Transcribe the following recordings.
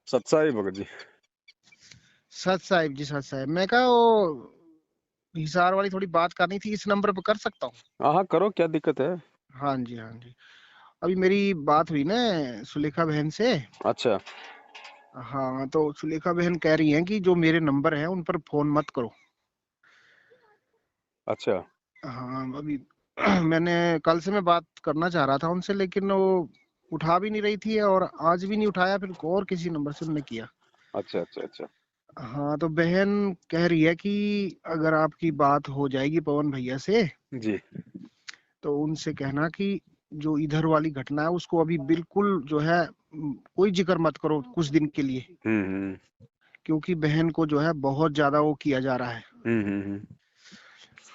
सत साहिब भगत जी। सत साहिब जी, सत साहिब। मैं कहा वो हिसार वाली थोड़ी बात करनी थी, इस नंबर पर कर सकता हूँ? हाँ हाँ, करो, क्या दिक्कत है। हाँ जी, हाँ जी। अभी मेरी बात हुई ना सुलेखा बहन से। अच्छा हाँ, तो सुलेखा बहन कह रही हैं कि जो मेरे नंबर हैं उन पर फोन मत करो। अच्छा। हाँ, अभी मैंने कल से मैं बात करना चाह रहा था उनसे, लेकिन वो उठा भी नहीं रही थी और आज भी नहीं उठाया, फिर और किसी नंबर से उन्होंने किया। अच्छा अच्छा अच्छा। हाँ, तो बहन कह रही है कि अगर आपकी बात हो जाएगी पवन भैया से, जी। तो उनसे कहना कि जो इधर वाली घटना है उसको अभी बिल्कुल जो है कोई जिक्र मत करो कुछ दिन के लिए, हम्म। क्योंकि बहन को जो है बहुत ज्यादा वो किया जा रहा है। हम्म।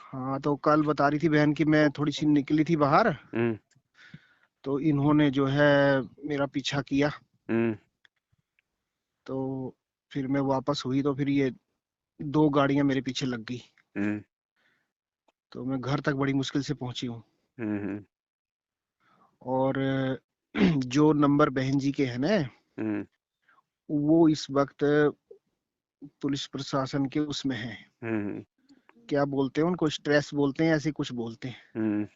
हाँ, तो कल बता रही थी बहन कि मैं थोड़ी सी निकली थी बाहर, हम्म तो इन्होंने जो है मेरा पीछा किया। हम्म तो फिर मैं वापस हुई तो फिर ये दो गाड़ियां मेरे पीछे लग गई। हम्म तो मैं घर तक बड़ी मुश्किल से पहुंची हूँ। हम्म और जो नंबर बहन जी के हैं ना, हम्म वो इस वक्त पुलिस प्रशासन के उसमें है। हम्म क्या बोलते हैं उनको, स्ट्रेस बोलते हैं, ऐसे कुछ बोलते हैं। हम्म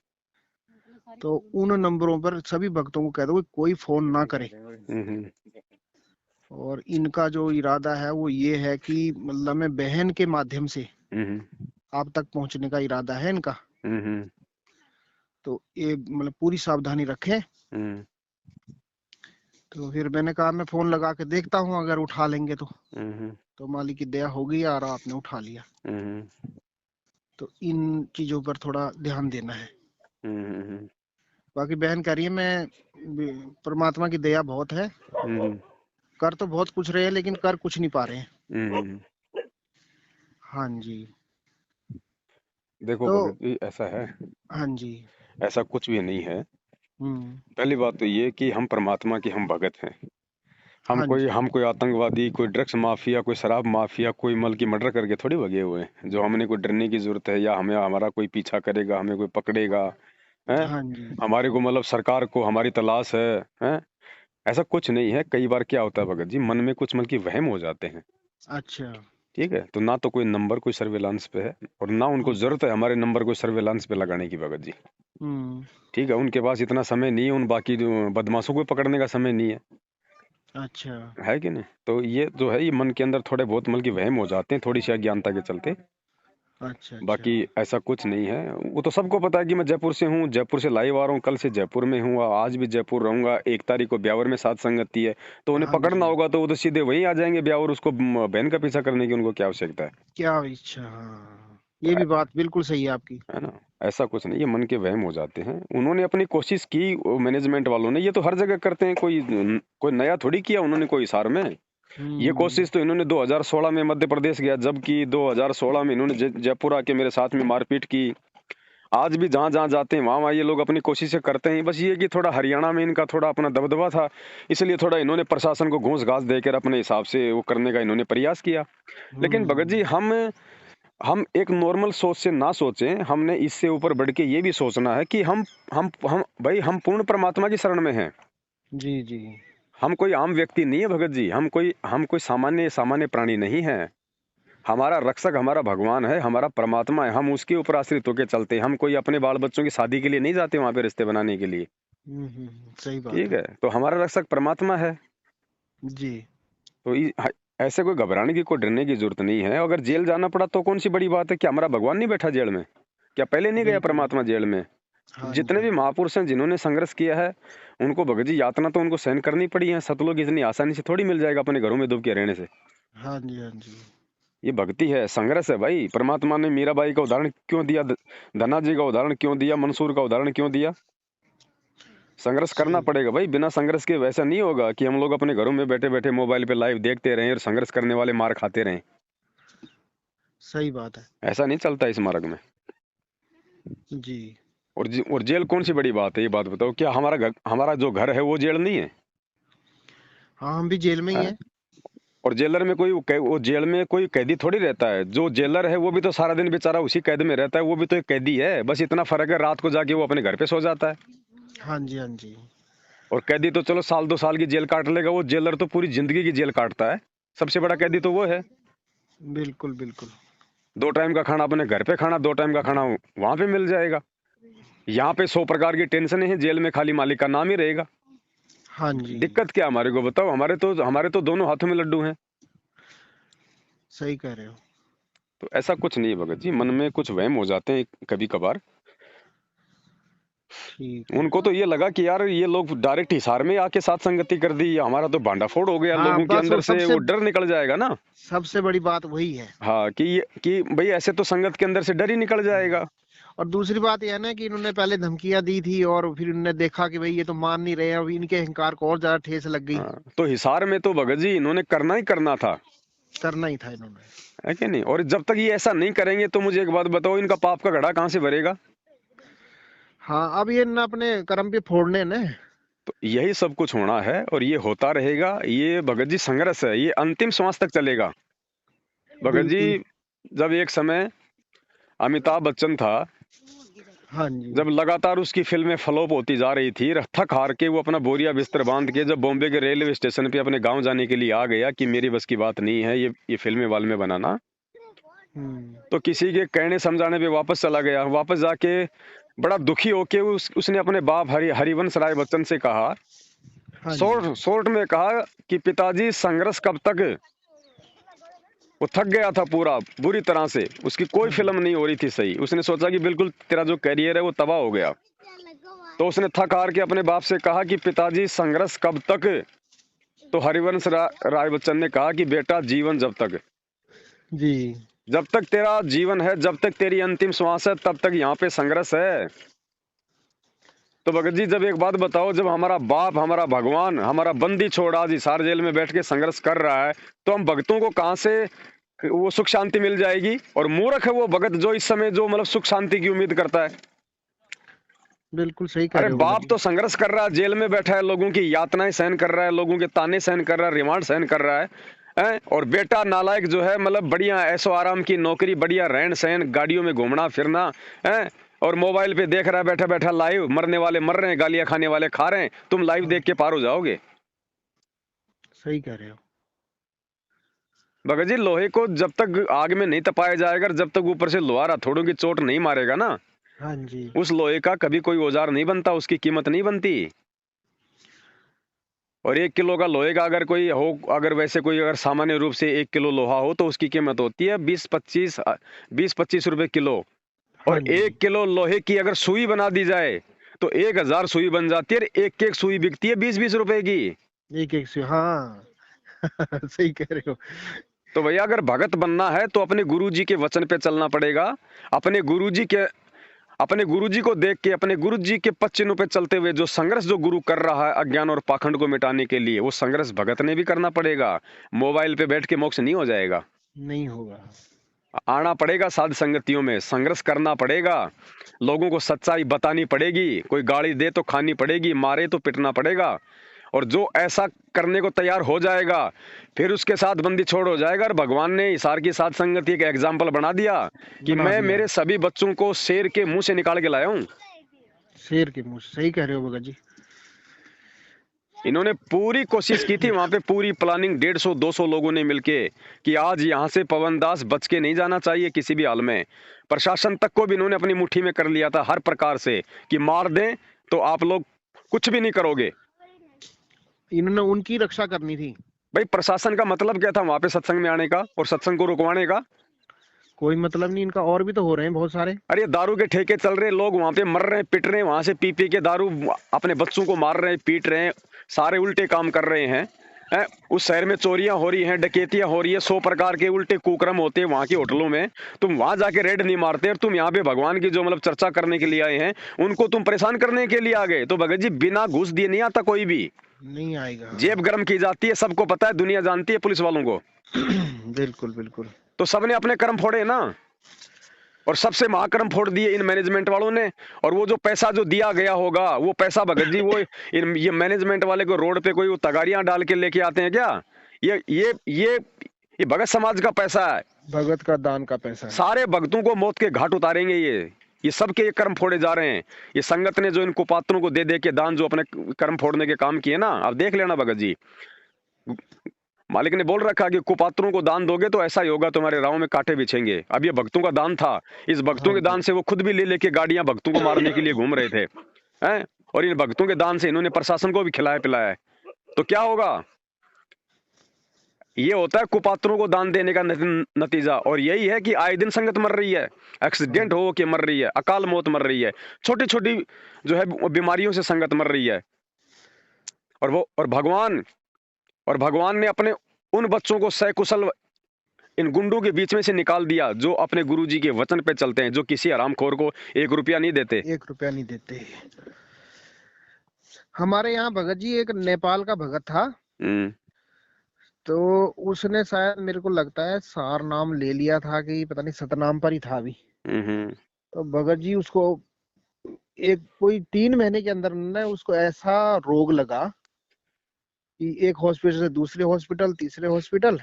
तो उन नंबरों पर सभी भक्तों को कह दो कि कोई फोन ना करे। हम्म और इनका जो इरादा है वो ये है कि मतलब मैं बहन के माध्यम से हम्म आप तक पहुंचने का इरादा है इनका। हम्म तो ये मतलब पूरी सावधानी रखें। हम्म तो फिर मैंने कहा मैं फोन लगा के देखता हूँ, अगर उठा लेंगे तो। हम्म तो मालिक की दया हो गई और आपने उठा लिया। हम्म तो इन चीजों पर थोड़ा ध्यान देना है। हम्म बाकी बहन कह रही है मैं परमात्मा की दया बहुत है, हम्म कर तो बहुत कुछ रहे हैं लेकिन कर कुछ नहीं पा रहे हैं। हम्म। हाँ जी। देखो तो भगत जी, ऐसा है, हाँ जी। ऐसा कुछ भी नहीं है। हम्म। पहली बात तो ये कि हम परमात्मा के हम भगत हैं। हाँ जी। हम कोई आतंकवादी, कोई ड्रग्स माफिया, कोई शराब माफिया, कोई मल की मर्डर करके थोड़ी भगे हुए हैं जो हमने कोई डरने की जरूरत है या हमें हमारा कोई पीछा करेगा, हमें कोई पकड़ेगा। हैं? हाँ जी। हमारे को मतलब सरकार को हमारी तलाश है। हैं? ऐसा कुछ नहीं है। कई बार क्या होता है भगत जी, मन में कुछ मन की वहम हो जाते हैं। अच्छा। ठीक है, तो ना तो कोई नंबर कोई सर्वेलांस पे है और ना उनको हम्म। जरूरत है हमारे नंबर को सर्वेलांस पे लगाने की भगत जी। हम्म। ठीक है, उनके पास इतना समय नहीं है, उन बाकी जो बदमाशों को पकड़ने का समय नहीं अच्छा। है कि नहीं। तो ये जो है, ये मन के अंदर थोड़े बहुत मन की वहम हो जाते हैं थोड़ी सी अज्ञानता के चलते। अच्छा। अच्छा। बाकी ऐसा कुछ नहीं है। वो तो सबको पता है कि मैं जयपुर से हूँ, जयपुर से लाइव आ रहा हूँ, कल से जयपुर में हूँ, आज भी जयपुर रहूंगा। 1 तारीख को ब्यावर में सात संगति है, तो उन्हें हाँ पकड़ना जी। होगा तो वो तो सीधे वहीं आ जाएंगे ब्यावर। उसको बहन का पीछा करने की उनको क्या आवश्यकता है। क्या इच्छा, हाँ तो ये भी बात बिल्कुल सही है आपकी। है ना, ऐसा कुछ नहीं, ये मन के वहम हो जाते हैं। उन्होंने अपनी कोशिश की, मैनेजमेंट वालों ने। ये तो हर जगह करते हैं, कोई कोई नया थोड़ी किया उन्होंने कोई हिसार में। ये हम्म। कोशिश तो इन्होंने 2016 में मध्य प्रदेश गया, जबकि 2016 में इन्होंने जयपुर आके मेरे साथ में मारपीट की। आज भी जहां जहां जाते हैं वहां वहां ये लोग अपनी कोशिशें करते हैं। बस ये कि थोड़ा हरियाणा में इनका थोड़ा अपना दबदबा था, इसलिए थोड़ा इन्होंने प्रशासन को घूस घास देकर अपने हिसाब से वो करने का इन्होंने प्रयास किया। लेकिन भगत जी, हम्म। हम एक नॉर्मल सोच से ना सोचें, हमने इससे ऊपर बढ़ के ये भी सोचना है कि हम भाई, हम पूर्ण परमात्मा की शरण में हैं। जी जी। हम कोई आम व्यक्ति नहीं है भगत जी, हम कोई सामान्य सामान्य प्राणी नहीं है। हमारा रक्षक हमारा भगवान है, हमारा परमात्मा है। हम उसके ऊपर आश्रित होकर चलते हैं। हम कोई अपने बाल बच्चों की शादी के लिए नहीं जाते वहां पे रिश्ते बनाने के लिए। सही बात ठीक है। है, तो हमारा रक्षक परमात्मा है। जी। तो ऐसे कोई घबराने की, कोई डरने की जरूरत नहीं है। अगर जेल जाना पड़ा तो कौन सी बड़ी बात है। क्या हमारा भगवान नहीं बैठा जेल में? क्या पहले नहीं गया बिल्कुल। परमात्मा जेल में? हाँ जितने जी। भी महापुरुष हैं जिन्होंने संघर्ष किया है, उनको भगत जी यातना तो उनको सहन करनी पड़ी है। सतलोक इतनी आसानी से थोड़ी मिल जाएगा अपने घरों में डूब के रहने से। हाँ जी। हाँ जी। ये भक्ति है, संघर्ष है भाई। परमात्मा ने मीराबाई का उदाहरण क्यों दिया, धना जी का उदाहरण क्यों दिया, मंसूर का उदाहरण क्यों दिया? संघर्ष करना सही। पड़ेगा भाई। बिना संघर्ष के वैसा नहीं होगा कि हम लोग अपने घरों में बैठे बैठे मोबाइल पे लाइव देखते रहें और संघर्ष करने वाले मार खाते रहें। सही बात है। ऐसा नहीं चलता इस मार्ग में। जी। और जेल कौन सी बड़ी बात है, ये बात बताओ। क्या हमारा जो घर है वो जेल नहीं है? हाँ, हम भी जेल में ही हैं? हैं। और जेलर में कोई वो जेल में कोई कैदी थोड़ी रहता है। जो जेलर है वो भी तो सारा दिन बेचारा उसी कैद में रहता है, वो भी तो एक कैदी है। बस इतना फर्क है, रात को जाके वो अपने घर पे सो जाता है। हाँ जी। हाँ जी। और कैदी तो चलो साल 2 साल की जेल काट लेगा, वो जेलर तो पूरी जिंदगी की जेल काटता है। सबसे बड़ा कैदी तो वो है। बिल्कुल बिल्कुल। 2 टाइम का खाना अपने घर पे खाना, 2 टाइम का खाना वहां पे मिल जाएगा। यहाँ पे 100 प्रकार की टेंशन है, जेल में खाली मालिक का नाम ही रहेगा। हाँ जी। दिक्कत क्या हमारे को बताओ? हमारे तो दोनों हाथों में लड्डू हैं। सही कह रहे हो। तो ऐसा कुछ नहीं है भगत जी, मन में कुछ वहम हो जाते हैं कभी कभार। ठीक है। उनको तो ये लगा कि यार ये लोग डायरेक्ट हिसार में आके साथ संगति कर दी, हमारा तो भांडाफोड़ हो गया, हाँ लोगों के बस वो अंदर से सबसे वो डर निकल जाएगा ना। सबसे बड़ी बात वही है। हाँ कि भाई ऐसे तो संगत के अंदर से डर ही निकल जाएगा। और दूसरी बात यह है ना कि इन्होंने पहले धमकियां दी थी और फिर इन्होंने देखा कि भाई ये तो मान नहीं रहे हैं, अभी इनके अहंकार को और ज्यादा ठेस लग गई। हाँ, तो हिसार में तो भगत जी इन्होंने करना ही करना था, करना ही था इन्होंने। है कि नहीं? और जब तक ये ऐसा नहीं करेंगे तो मुझे एक बात बताओ, इनका पाप का घड़ा कहाँ से भरेगा? हाँ अब ये ना अपने कर्म पे फोड़ने ने। तो यही सब कुछ होना है और ये होता रहेगा। ये भगत जी संघर्ष है, ये अंतिम श्वास तक चलेगा। भगत जी बिल्कुल। जब एक समय अमिताभ बच्चन था, हाँ जी। जब लगातार उसकी फिल्में फ्लॉप होती जा रही थी, थक हार के वो अपना बोरिया बिस्तर बांध के जब बॉम्बे के रेलवे स्टेशन पे अपने गांव जाने के लिए आ गया कि मेरी बस की बात नहीं है ये फिल्में वाल में बनाना, तो किसी के कहने समझाने पे वापस चला गया। वापस जाके बड़ा दुखी होके उसने अपने बाप हरिवंश राय बच्चन से कहा, हाँ जी। शॉर्ट में कहा कि पिताजी संघर्ष कब तक? वो थक गया था पूरा बुरी तरह से, उसकी कोई फिल्म नहीं हो रही थी सही। उसने सोचा कि बिल्कुल तेरा जो करियर है वो तबाह हो गया। तो उसने थक हार के अपने बाप से कहा कि पिताजी संघर्ष कब तक? तो हरिवंश राय बच्चन ने कहा कि बेटा जीवन जब तक। जी। जब तक तेरा जीवन है, जब तक तेरी अंतिम श्वास है, तब तक यहाँ पे संघर्ष है। तो भगत जी जब एक बात बताओ, जब हमारा बाप, हमारा भगवान, हमारा बंदी छोड़ आज हिसार जेल में बैठ के संघर्ष कर रहा है, तो हम भक्तों को कहाँ से वो सुख शांति मिल जाएगी? और मूर्ख है वो भगत जो इस समय जो मतलब सुख शांति की उम्मीद करता है। बिल्कुल सही कह अरे रहे हो भगत बाप जी। तो संघर्ष कर रहा है, जेल में बैठा है, लोगों की यातनाएं सहन कर रहा है, लोगों के ताने सहन कर रहा है, रिमांड सहन कर रहा है, हैं? और बेटा नालायक जो है मतलब बढ़िया ऐशो आराम की नौकरी, बढ़िया रहन सहन, गाड़ियों में घूमना फिरना, हैं? और मोबाइल पे देख रहा है बैठा बैठा लाइव, मरने वाले मर रहे हैं, गालियां खाने वाले खा रहे हैं। तुम लाइव देख के पार हो जाओगे? सही कह रहे हो। भगत जी लोहे को जब तक आग में नहीं तपाया जाएगा, जब तक ऊपर से लोहार हथौड़ों की चोट नहीं मारेगा ना, हाँ जी। उस लोहे का कभी कोई औजार नहीं बनता, उसकी कीमत नहीं बनती। और 1 किलो का लोहे का अगर कोई हो, अगर वैसे कोई अगर सामान्य रूप से 1 किलो लोहा हो तो उसकी कीमत होती है 20-25 रुपए किलो। हाँ और जी। 1 किलो लोहे की अगर सुई बना दी जाए तो 1000 सुई बन जाती है, और एक एक सुई बिकती है 20-20 रुपए की। एक एक से हाँ। सही कह रहे हो। तो भैया अगर भगत बनना है तो अपने गुरुजी के वचन पे चलना पड़ेगा, अपने गुरुजी को देख के, अपने गुरुजी के पद चिन्हों पे चलते हुए जो संघर्ष जो गुरु कर रहा है अज्ञान और पाखंड को मिटाने के लिए, वो संघर्ष भगत ने भी करना पड़ेगा। मोबाइल पे बैठ के मोक्ष नहीं हो जाएगा। नहीं होगा। आना पड़ेगा साध संगतियों में, संघर्ष करना पड़ेगा, लोगों को सच्चाई बतानी पड़ेगी, कोई गाली दे तो खानी पड़ेगी, मारे तो पिटना पड़ेगा। और जो ऐसा करने को तैयार हो जाएगा फिर उसके साथ बंदी छोड़ हो जाएगा। और भगवान ने हिसार की साध संगति का एग्जाम्पल बना दिया कि बना मैं दिया। मेरे सभी बच्चों को शेर के मुंह से निकाल के लाया हूं। शेर के मुंह से। सही कह रहे हो भगत जी। इन्होंने पूरी कोशिश की थी वहां पे, पूरी प्लानिंग 150-200 लोगों ने मिलके कि आज यहां से पवन दास बच के नहीं जाना चाहिए किसी भी हाल में। प्रशासन तक को भी इन्होंने अपनी मुट्ठी में कर लिया था हर प्रकार से कि मार दें तो आप लोग कुछ भी नहीं करोगे। इन्होंने उनकी रक्षा करनी थी। भाई प्रशासन का मतलब क्या था वहां पे सत्संग में आने का और सत्संग को रुकवाने का? कोई मतलब नहीं इनका, और भी तो हो रहे हैं बहुत सारे। अरे दारू के ठेके चल रहे, लोग वहां पे मर रहे हैं, पिट रहे हैं, वहां से पी पी के दारू अपने बच्चों को मार रहे हैं, पीट रहे हैं, सारे उल्टे काम कर रहे हैं। उस शहर में चोरियां हो रही हैं, डकैतियां हो रही है, 100 प्रकार के उल्टे कुकर्म होते हैं वहां की होटलों में। तुम वहां जाके रेड नहीं मारते और तुम यहाँ पे भगवान की जो मतलब चर्चा करने के लिए आए हैं उनको तुम परेशान करने के लिए आ गए। तो भगत जी बिना घूस दिए नहीं आता कोई भी, नहीं आएगा। जेब गर्म की जाती है, सबको पता है, दुनिया जानती है पुलिस वालों को। बिल्कुल बिल्कुल। तो सबने अपने कर्म फोड़े ना, और सबसे महाकर्म फोड़ दिए इन मैनेजमेंट वालों ने। और वो जो पैसा जो दिया गया होगा वो पैसा भगत जी वो ये मैनेजमेंट वाले को रोड पे कोई वो तगारियां डाल के लेके आते हैं क्या? ये भगत समाज का पैसा है। भगत का दान का पैसा है। सारे भक्तों को मौत के घाट उतारेंगे ये। ये सबके ये कर्म फोड़े जा रहे हैं। ये संगत ने जो इन कुपात्रों को दे दे के दान जो अपने कर्म फोड़ने के काम किए ना, अब देख लेना भगत जी, मालिक ने बोल रखा कि कुपात्रों को दान दोगे तो ऐसा ही होगा, तुम्हारे राहों में कांटे बिछेंगे। अब ये भक्तों का दान था, इस भक्तों हाँ के जी। दान से वो खुद भी ले लेके गाड़ियां भक्तों को मारने के लिए घूम रहे थे, हैं? और इन भक्तों के दान से इन्होंने प्रशासन को भी खिलाया पिलाया है। तो क्या होगा? ये होता है कुपात्रों को दान देने का नतीजा। और यही है कि आए दिन संगत मर रही है, हाँ एक्सीडेंट हो के मर रही है, अकाल मौत मर रही है, छोटी छोटी जो है बीमारियों से संगत मर रही है। और भगवान ने अपने उन बच्चों को सकुशल इन गुंडों के बीच में से निकाल दिया, जो अपने गुरुजी के वचन पे चलते हैं, जो किसी हरामखोर को 1 रुपया नहीं देते। 1 रुपया नहीं देते। हमारे यहाँ भगत जी एक नेपाल का भगत था, हम्म तो उसने शायद मेरे को लगता है सार नाम ले लिया था कि पता नहीं सतनाम पर ही था अभी। हम्म तो भगत जी उसको एक कोई 3 महीने के अंदर ना उसको ऐसा रोग लगा कि एक हॉस्पिटल से दूसरे हॉस्पिटल, तीसरे हॉस्पिटल,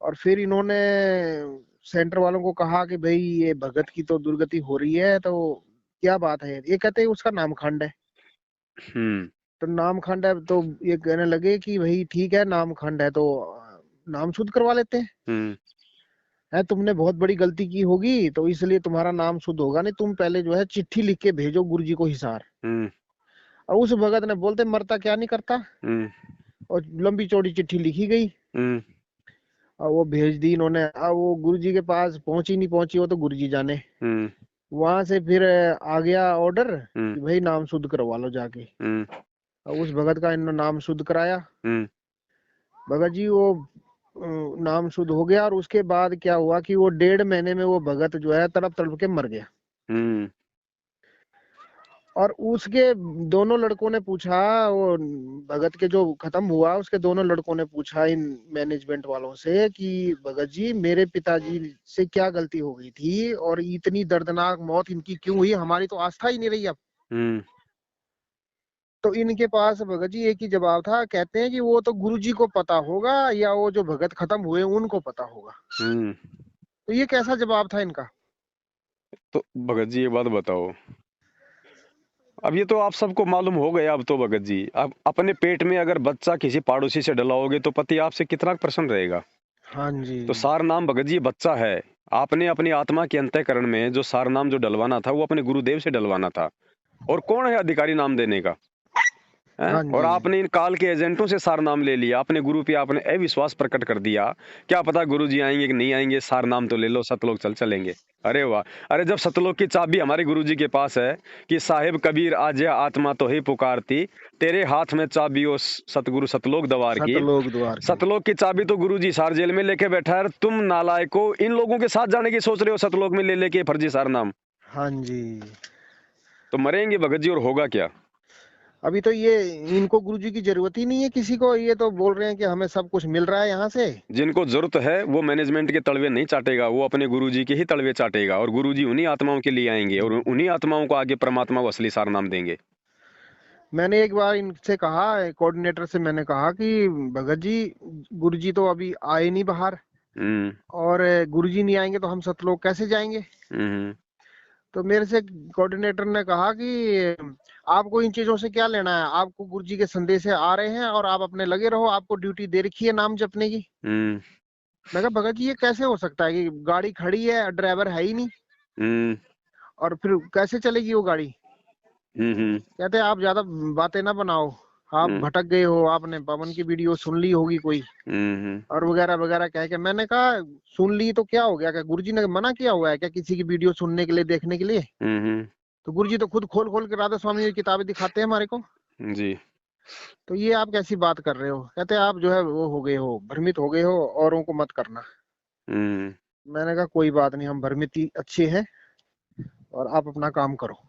और फिर इन्होंने सेंटर वालों को कहा कि भाई ये भगत की तो दुर्गति हो रही है, तो क्या बात है? ये कहते हैं उसका नामखंड है। हम्म तो नामखंड है तो ये कहने लगे कि भाई ठीक है नामखंड है तो नाम शुद्ध करवा लेते हैं। हम्म है तुमने बहुत बड़ी गलती की होगी तो इसलिए तुम्हारा नाम शुद्ध होगा नहीं, तुम पहले जो है चिट्ठी लिख के भेजो गुरुजी को हिसार। हम्म और उस भगत ने बोलते मरता क्या नहीं करता, हम्म और लंबी चौड़ी चिट्ठी लिखी गई हम्म और वो भेज दी इन्होंने। अब वो गुरुजी के पास पहुंची नहीं पहुंची वो तो गुरुजी जाने। हम्म वहां से फिर आ गया ऑर्डर हम्म कि भाई नाम शुद्ध करवा लो जाके। हम्म और उस भगत का इन्होंने नाम शुद्ध कराया। हम्म भगत जी वो नाम शुद्ध हो गया, और उसके बाद क्या हुआ कि वो 1.5 महीने में वो भगत जो है तड़प तड़प के मर गया। हम्म और उसके दोनों लड़कों ने पूछा, वो भगत के जो खत्म हुआ उसके दोनों लड़कों ने पूछा इन मैनेजमेंट वालों से कि भगत जी मेरे पिताजी से क्या गलती हो गई थी और इतनी दर्दनाक मौत इनकी क्यों हुई, हमारी तो आस्था ही नहीं रही अब। हम्म तो इनके पास भगत जी एक ही जवाब था, कहते हैं कि वो तो गुरुजी को पता होगा या वो जो भगत खत्म हुए उनको पता होगा। हम्म तो ये कैसा जवाब था इनका? तो भगत जी ये बात बताओ, अब ये तो आप सबको मालूम हो गया। अब तो भगत जी, अब अपने पेट में अगर बच्चा किसी पड़ोसी से डलाओगे तो पति आपसे कितना प्रसन्न रहेगा। हाँ जी। तो सार नाम भगत जी बच्चा है। आपने अपनी आत्मा के अंतःकरण में जो सार नाम जो डलवाना था वो अपने गुरुदेव से डलवाना था। और कौन है अधिकारी नाम देने का? हैं? हाँ और जी। आपने इन काल के एजेंटों से सार नाम ले लिया, अपने गुरु पे आपने अविश्वास प्रकट कर दिया। क्या पता गुरु जी आएंगे कि नहीं आएंगे, सार नाम तो ले लो, सतलोक चल चलेंगे। अरे वाह! अरे जब सतलोक की चाबी हमारे गुरु जी के पास है कि साहिब कबीर आजा आत्मा तो ही पुकारती, तेरे हाथ में चाबी ओ सतगुरु सतलोक द्वार की। सतलोक द्वार की। सतलोक की चाबी तो गुरु जी सार जेल में लेके बैठा है, तुम नालायको इन लोगों के साथ जाने की सोच रहे हो सतलोक में ले लेके फर्जी सार नाम। हाँ जी। तो मरेंगे भगत जी, और होगा क्या? अभी तो ये इनको गुरुजी की जरूरत ही नहीं है किसी को, ये तो बोल रहे हैं कि हमें सब कुछ मिल रहा है यहाँ से। जिनको जरूरत है वो मैनेजमेंट के तलवे नहीं चाटेगा, वो अपने गुरुजी के ही तलवे चाटेगा। और गुरुजी उन्हीं आत्माओं के लिए आएंगे और उन्हीं आत्माओं को आगे परमात्मा को असली सार नाम देंगे। मैंने एक बार इनसे कहा, कोऑर्डिनेटर से मैंने कहा कि भगत जी गुरुजी तो अभी आए नहीं बाहर, हम्म और गुरुजी नहीं आएंगे तो हम सतलोक कैसे जाएंगे? हम्म तो मेरे से कोऑर्डिनेटर ने कहा कि आपको इन चीजों से क्या लेना है, आपको गुरुजी के संदेश आ रहे हैं और आप अपने लगे रहो, आपको ड्यूटी दे रखी है नाम जपने की। हम्म मैं कहा भगत जी ये कैसे हो सकता है कि गाड़ी खड़ी है, ड्राइवर है ही नहीं, हम्म और फिर कैसे चलेगी वो गाड़ी? हम्म कहते आप ज्यादा बातें ना बनाओ, आप हम्म भटक गए हो, आपने पवन की वीडियो सुन ली होगी कोई, हम्म और वगैरह वगैरह कह के। मैंने कहा सुन ली तो क्या हो गया, क्या गुरुजी ने मना किया हुआ है क्या किसी की वीडियो सुनने के लिए, देखने के लिए? हम्म तो गुरुजी तो खुद खोल खोल के राधा स्वामी की किताबें दिखाते हैं हमारे को। जी। तो ये आप कैसी बात कर रहे हो? कहते आप जो है वो हो गए हो, भ्रमित हो गए हो, औरों को मत करना। हम्म मैंने कहा कोई बात नहीं, हम भ्रमित ही अच्छे हैं और आप अपना काम करो।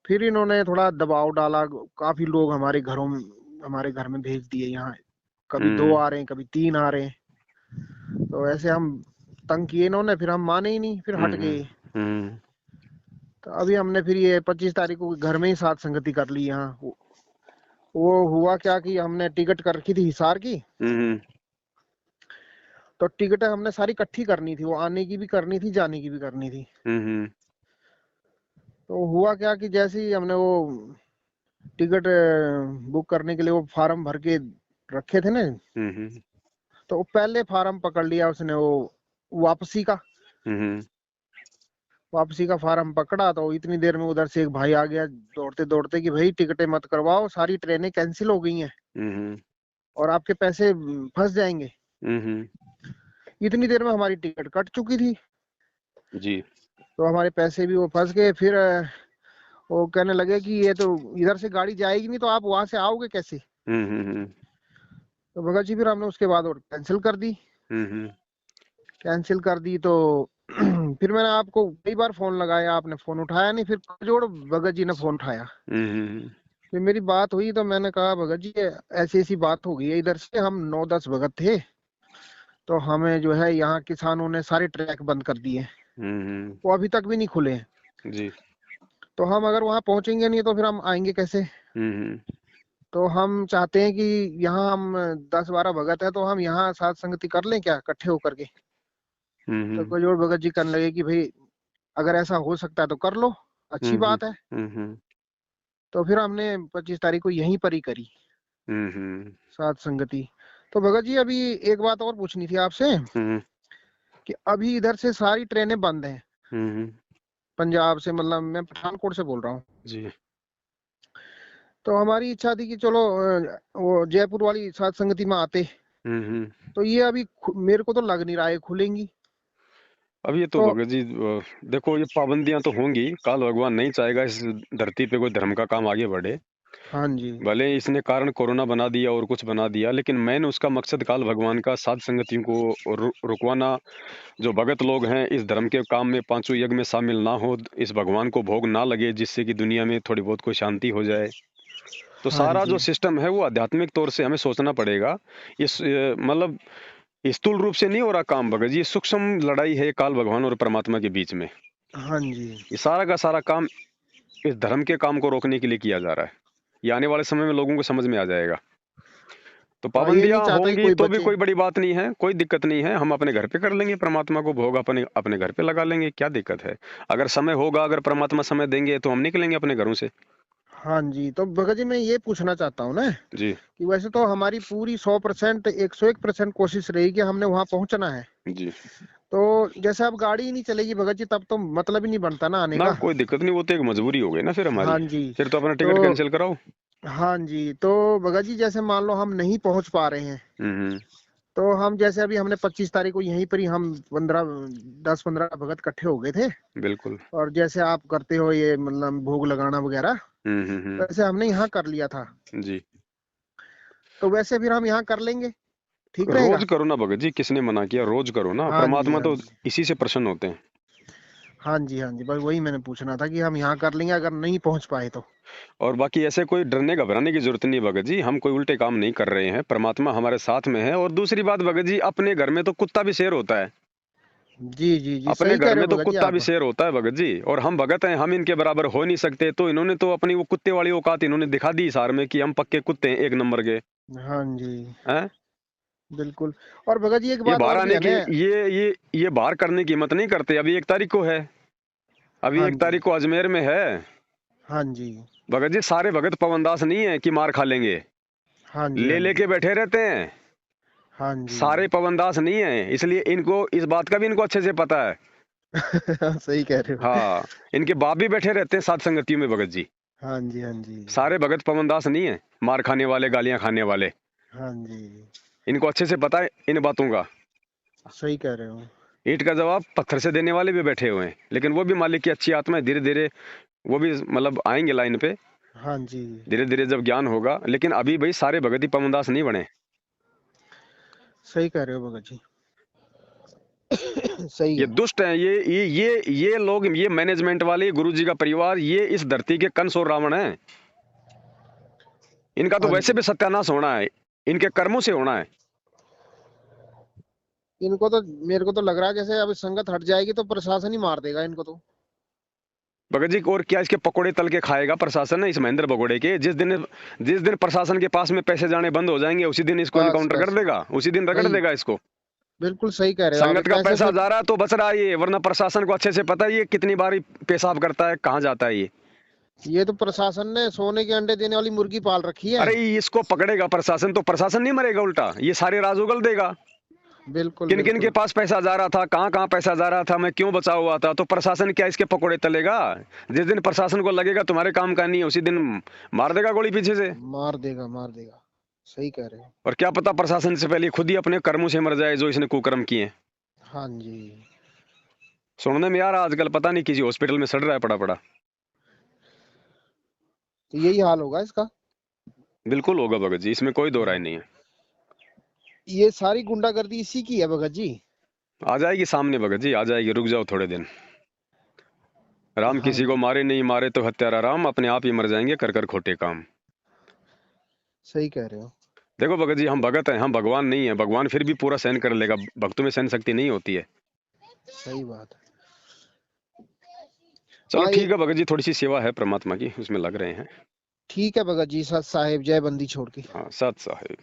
फिर इन्होंने थोड़ा दबाव डाला, काफी लोग हमारे घरों में, हमारे घर में भेज दिए यहाँ। कभी 2 हम्म आ रहे हैं, कभी 3 आ रहे हैं। तो ऐसे हम तंग किए इन्होंने, फिर हम माने ही नहीं, फिर हट हम्म गए। हम्म तो अभी हमने फिर ये 25 तारीख को घर में ही साथ संगति कर ली यहाँ। वो हुआ क्या कि हमने टिकट कर रखी थी हिसार की, हम्म तो टिकट हमने सारी इकट्ठी करनी थी, वो आने की भी करनी थी, जाने की भी करनी थी। हम्म तो हुआ क्या कि जैसे ही हमने वो टिकट बुक करने के लिए वो फार्म भर के रखे थे ना, हम्म तो वो पहले फार्म पकड़ लिया उसने, वो वापसी का हम्म वापसी का फार्म पकड़ा। तो इतनी देर में उधर से एक भाई आ गया दौड़ते दौड़ते कि भाई टिकटें मत करवाओ, सारी ट्रेनें कैंसिल हो गई हैं हम्म और आपके पैसे फंस जाएंगे। हम्म इतनी देर में हमारी टिकट कट चुकी थी, जी। तो हमारे पैसे भी वो फंस गए। फिर वो कहने लगे कि ये तो इधर से गाड़ी जाएगी नहीं, तो आप वहां से आओगे कैसे। हम्म तो भगत जी फिर हमने उसके बाद और कैंसिल कर दी। हम्म तो फिर मैंने आपको कई बार फोन लगाया, आपने फोन उठाया नहीं। फिर जोड़ भगत जी ने फोन उठाया, हम्म फिर मेरी बात हुई। तो मैंने कहा भगत जी ऐसी ऐसी बात हो गई है, इधर से हम 9-10 भगत थे, तो हमें जो है यहाँ किसानों ने सारे ट्रैक बंद कर दिए, वो अभी तक भी नहीं खुले हैं। जी। तो हम अगर वहां पहुंचेंगे नहीं तो फिर हम आएंगे कैसे। हम्म तो हम चाहते हैं कि यहाँ हम 10-12 भगत है, तो हम यहाँ साथ संगति कर लें क्या, इकट्ठे होकर के। तो हम्म कोई और भगत जी करने लगे कि भाई अगर ऐसा हो सकता है तो कर लो, अच्छी बात है। हम्म तो फिर हमने 25 तारीख को यहीं पर ही करी हम्म साथ संगति। तो भगत जी अभी एक बात और पूछनी थी आपसे हम्म कि अभी इधर से सारी ट्रेनें बंद हैं, हम्म पंजाब से, मतलब मैं पठानकोट से बोल रहा हूँ। जी। तो हमारी इच्छा थी कि चलो वो जयपुर वाली साथ संगति में आते। हम्म। तो ये अभी मेरे को तो लग नहीं रहा है खुलेंगी। अब ये तो तो भगत जी देखो, ये पाबंदियां तो होंगी, काल भगवान नहीं चाहेगा इस धरती पे कोई धर्म का काम आगे बढ़े। हाँ जी, भले इसने कारण कोरोना बना दिया और कुछ बना दिया, लेकिन मैंने उसका मकसद काल भगवान का साध संगतियों को रुकवाना। जो भगत लोग हैं इस धर्म के काम में पांचों यज्ञ में शामिल ना हो, इस भगवान को भोग ना लगे, जिससे कि दुनिया में थोड़ी बहुत कोई शांति हो जाए। तो हाँ सारा जी, जो सिस्टम है वो आध्यात्मिक तौर से हमें सोचना पड़ेगा। इस मतलब स्थूल रूप से नहीं हो रहा काम भगत जी, ये सूक्ष्म लड़ाई है काल भगवान और परमात्मा के बीच में। हाँ जी। ये सारा का सारा काम इस धर्म के काम को रोकने के लिए किया जा रहा है। ये आने वाले समय में लोगों को समझ में आ जाएगा। तो हाँ, ये पाबंदियां नहीं चाहता कि होंगी कोई तो भी बचे। कोई बड़ी बात नहीं है, कोई दिक्कत नहीं है। हम अपने घर पे कर लेंगे परमात्मा को भोग, अपने अपने घर पे लगा लेंगे, क्या दिक्कत है। अगर समय होगा, अगर परमात्मा समय देंगे तो हम निकलेंगे अपने घरों से। हाँ जी, तो भगत जी मैं ये पूछना चाहता हूँ ना जी कि वैसे तो हमारी पूरी 100%, 101% कोशिश रहेगी कि हमने वहां पहुंचना है। जी। तो जैसे अब गाड़ी ही नहीं चलेगी भगत जी, तब तो मतलब ही नहीं बनता ना आने ना का। कोई दिक्कत नहीं, वो तो एक मजबूरी हो गई ना फिर हमारी। हाँ जी। फिर तो अपना तो टिकट कैंसिल कराओ। हाँ जी, तो भगत जी जैसे मान लो हम नहीं पहुंच पा रहे हैं, हम्म तो हम जैसे अभी हमने 25 तारीख को यहीं पर ही हम 10-15 भगत इकट्ठे हो गए थे, बिल्कुल। और जैसे आप करते हो ये मतलब भोग लगाना वगैरह, वैसे हमने यहाँ कर लिया था। जी। तो वैसे फिर हम यहाँ कर लेंगे, ठीक रोज रहेगा। करो ना भगत जी, किसने मना किया, रोज करो ना, हाँ जी, परमात्मा हाँ तो जी, इसी से प्रसन्न होते हैं। हाँ जी, हाँ जी, बस वही मैंने पूछना था कि हम यहाँ कर लेंगे अगर नहीं पहुंच पाए तो। और बाकी ऐसे कोई डरने घबराने की जरूरत नहीं भगत जी, हम कोई उल्टे काम नहीं कर रहे हैं, परमात्मा हमारे साथ में है। और दूसरी बात भगत जी, अपने घर में तो कुत्ता भी शेर होता है। जी जी जी, अपने सही कह घर रहे में हो तो भगत जी कुत्ता भी आप। शेर होता है भगत जी, और हम भगत हैं, हम इनके बराबर हो नहीं सकते। तो इन्होंने तो अपनी वो कुत्ते वाली औकात इन्होंने दिखा दी इस हार में कि हम पक्के कुत्ते हैं, एक नंबर के। हाँ जी, हैं? बिल्कुल। और भगत जी एक ये बात बाहर और भी आने है की, ना। ये बाहर करने की हिम्मत नहीं करते। अभी 1 तारीख को है, अभी हाँ एक जी, तारीख को अजमेर में है। हाँ जी, भगत जी सारे भगत पवनदास नहीं है कि मार खा लेंगे, हाँ जी, ले हाँ जी, लेके बैठे रहते हैं। हाँ जी। सारे पवनदास नहीं है, इसलिए इनको इस बात का भी इनको अच्छे से पता है। सही कह रहे हो। हाँ, इनके बाप भी बैठे रहते हैं सात संगतियों में भगत जी। हाँ जी, हाँ जी, सारे भगत पवनदास नहीं है, मार खाने वाले, गालियां खाने वाले। हाँ जी, इनको अच्छे से पता है इन बातों का। सही कह रहे हो। ईंट का जवाब पत्थर से देने वाले भी बैठे हुए हैं, लेकिन वो भी मालिक की अच्छी आत्मा है। धीरे धीरे वो भी मतलब आएंगे लाइन पे, हाँ जी, धीरे धीरे जब ज्ञान होगा। लेकिन अभी भाई सारे भगत ही पवनदास नहीं बने। सही कह रहे हो भगत जी। सही ये है। दुष्ट हैं, ये लोग, ये मैनेजमेंट वाले, गुरु जी का परिवार, ये इस धरती के कंस और रावण हैं। इनका तो हाँ वैसे जी, भी सत्यानाश होना है, इनके कर्मों से होना है। इनको तो, मेरे को तो लग रहा है जैसे अब संगत हट जाएगी तो प्रशासन ही मार देगा इनको तो। भगत जी और क्या इसके पकोड़े तल के खाएगा प्रशासन है इस महेंद्र भगोड़े के। जिस दिन प्रशासन के पास में पैसे जाने बंद हो जाएंगे, उसी दिन इसको बस इनकाउंटर कर बस, देगा, उसी दिन रगड़ वही देगा इसको। बिल्कुल सही कह रहे हो आप। संगत का पैसे पैसा से जा रहा है तो बच रहा है ये, वरना प्रशासन को अच्छे से पता है ये कितनी बार पेशाब करता है, कहाँ जाता है ये तो प्रशासन ने सोने के अंडे देने वाली मुर्गी पाल रखी है। अरे इसको पकड़ेगा प्रशासन तो प्रशासन नहीं मरेगा, उल्टा ये सारे राज उगल देगा। बिल्कुल किन किन के बिल्कुल। पास पैसा जा रहा था, कहाँ कहाँ पैसा जा रहा था, मैं क्यों बचा हुआ था, तो प्रशासन क्या इसके पकौड़े तलेगा? जिस दिन प्रशासन को लगेगा तुम्हारे काम का नहीं है, उसी दिन मार देगा गोली पीछे से। मार देगा मार देगा। सही कह रहे हो। और क्या पता प्रशासन से पहले खुद ही अपने कर्मों से मर जाए जो इसने कुकर्म किए। हाँ जी। सुनने में यार आजकल पता नहीं किसी हॉस्पिटल में सड़ रहा है पड़ा पड़ा। तो यही हाल होगा इसका। बिल्कुल होगा भगत जी, इसमें कोई दो राय नहीं है। ये सारी गुंडागर्दी इसी की है भगत जी। आ जाएगी सामने भगत जी, आ जाएगी, रुक जाओ थोड़े दिन। राम हाँ किसी को जी। मारे नहीं, मारे तो हत्यारा राम, अपने आप ही मर जाएंगे कर कर खोटे काम। सही कह रहे हो। देखो भगत जी, हम भगत हैं, हम भगवान नहीं है, भगवान फिर भी पूरा सहन कर लेगा, भक्तों में सहन शक्ति नहीं होती है। सही बात है। चलो हाँ ठीक है भगत जी, थोड़ी सी सेवा है परमात्मा की, उसमें लग रहे हैं। ठीक है भगत जी। सत साहेब जय बंदी छोड़ के। हाँ सत साहिब।